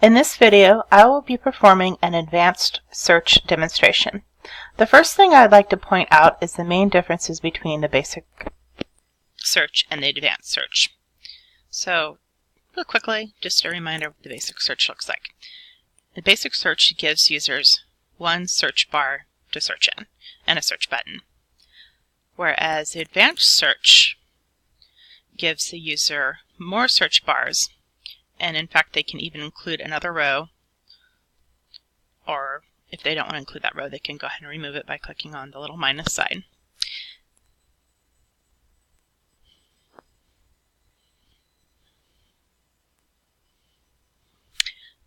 In this video, I will be performing an advanced search demonstration. The first thing I'd like to point out is the main differences between the basic search and the advanced search. So, real quickly, just a reminder of what the basic search looks like. The basic search gives users one search bar to search in and a search button, whereas the advanced search gives the user more search bars, and in fact they can even include another row, or if they don't want to include that row, they can go ahead and remove it by clicking on the little minus sign.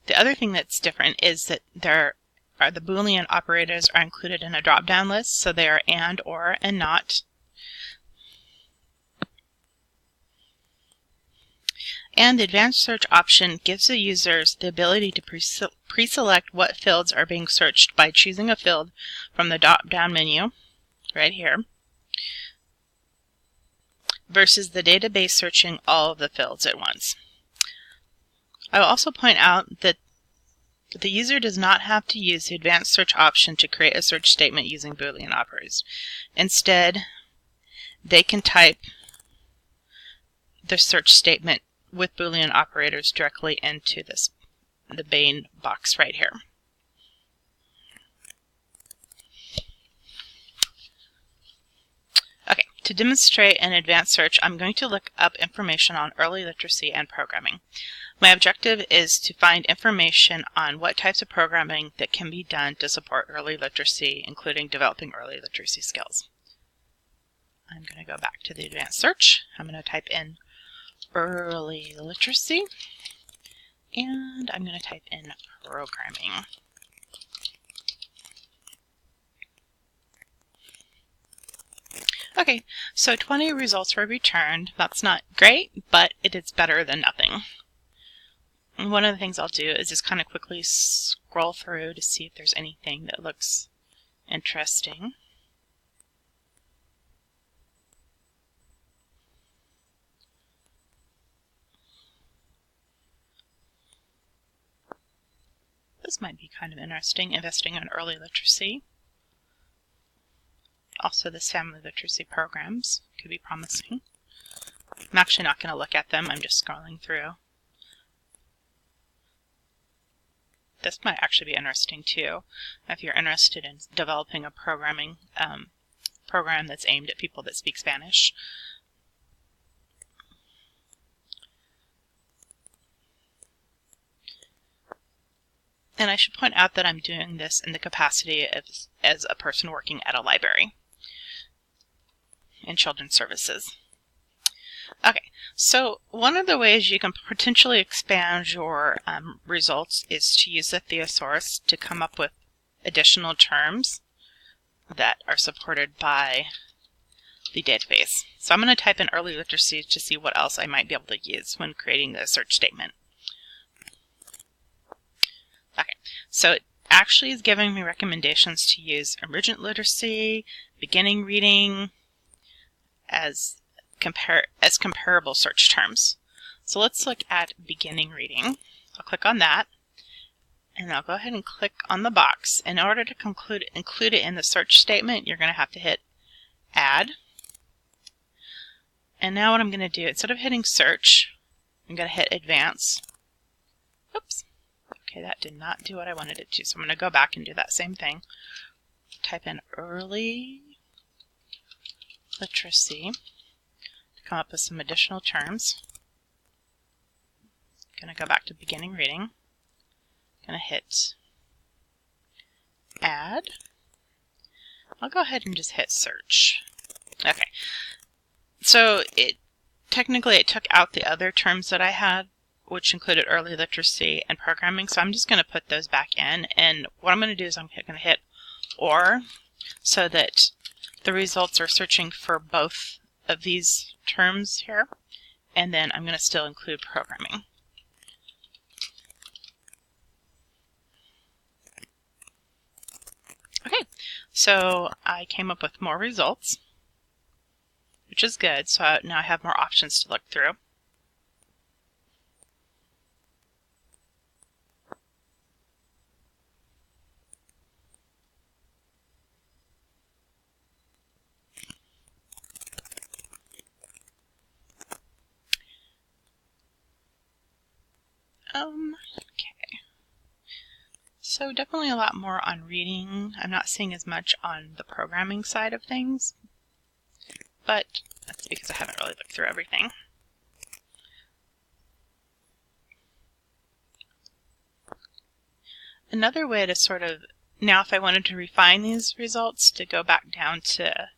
The other thing that's different is that the Boolean operators are included in a drop-down list, so they are and, or, and not. And the advanced search option gives the users the ability to pre-select what fields are being searched by choosing a field from the drop-down menu right here, versus the database searching all of the fields at once. I will also point out that the user does not have to use the advanced search option to create a search statement using Boolean operators. Instead, they can type the search statement with Boolean operators directly into the main box right here. Okay, to demonstrate an advanced search, I'm going to look up information on early literacy and programming. My objective is to find information on what types of programming that can be done to support early literacy, including developing early literacy skills. I'm going to go back to the advanced search. I'm going to type in early literacy, and I'm going to type in programming. Okay, so 20 results were returned. That's not great, but it is better than nothing. And one of the things I'll do is just kind of quickly scroll through to see if there's anything that looks interesting. This might be kind of interesting, investing in early literacy. Also, this family literacy programs could be promising. I'm actually not going to look at them, I'm just scrolling through. This might actually be interesting too, if you're interested in developing a programming program that's aimed at people that speak Spanish. And I should point out that I'm doing this in the capacity as a person working at a library in children's services. Okay, so one of the ways you can potentially expand your results is to use the thesaurus to come up with additional terms that are supported by the database. So I'm going to type in early literacy to see what else I might be able to use when creating the search statement. Okay, so it actually is giving me recommendations to use emergent literacy, beginning reading as comparable search terms. So let's look at beginning reading. I'll click on that, and I'll go ahead and click on the box. In order to include it in the search statement, you're going to have to hit Add. And now what I'm going to do, instead of hitting Search, I'm going to hit Advance. Oops. Okay, that did not do what I wanted it to, so I'm going to go back and do that same thing. Type in early literacy to come up with some additional terms. I'm going to go back to beginning reading. I'm going to hit Add. I'll go ahead and just hit Search. Okay, so technically it took out the other terms that I had, which included early literacy and programming, so I'm just going to put those back in, and what I'm going to do is I'm going to hit OR so that the results are searching for both of these terms here, and then I'm going to still include programming. Okay, so I came up with more results, which is good, so now I have more options to look through. Okay. So definitely a lot more on reading. I'm not seeing as much on the programming side of things, but that's because I haven't really looked through everything. Another way to sort of, now if I wanted to refine these results, to go back down to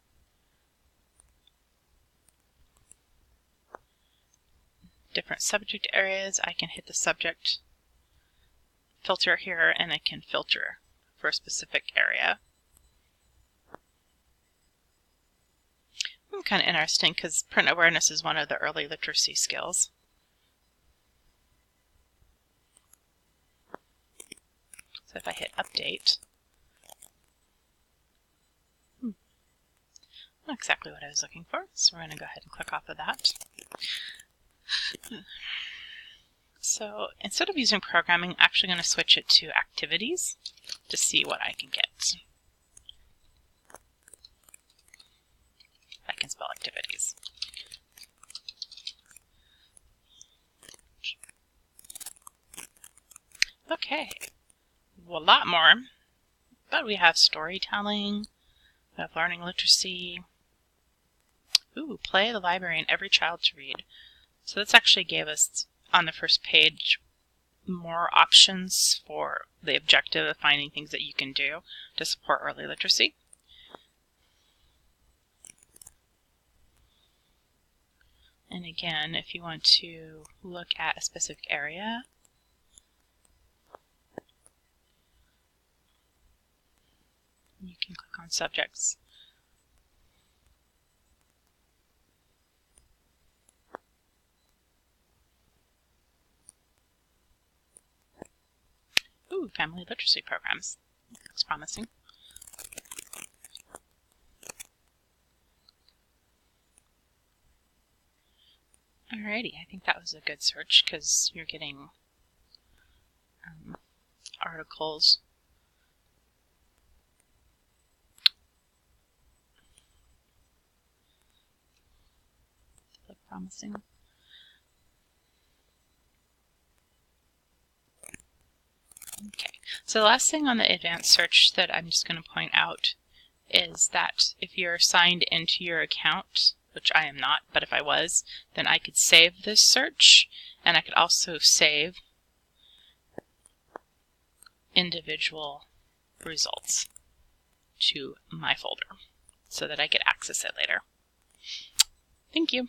different subject areas, I can hit the subject filter here and I can filter for a specific area. Kind of interesting because print awareness is one of the early literacy skills. So if I hit update, not exactly what I was looking for, so we're going to go ahead and click off of that. So instead of using programming, I'm actually going to switch it to activities to see what I can get. I can spell activities. Okay, well, a lot more, but we have storytelling, we have learning literacy. Ooh, play the library and every child to read. So this actually gave us, on the first page, more options for the objective of finding things that you can do to support early literacy. And again, if you want to look at a specific area, you can click on subjects. Ooh, family literacy programs. Looks promising. Alrighty, I think that was a good search because you're getting articles. Look promising. Okay, so the last thing on the advanced search that I'm just going to point out is that if you're signed into your account, which I am not, but if I was, then I could save this search, and I could also save individual results to my folder so that I could access it later. Thank you.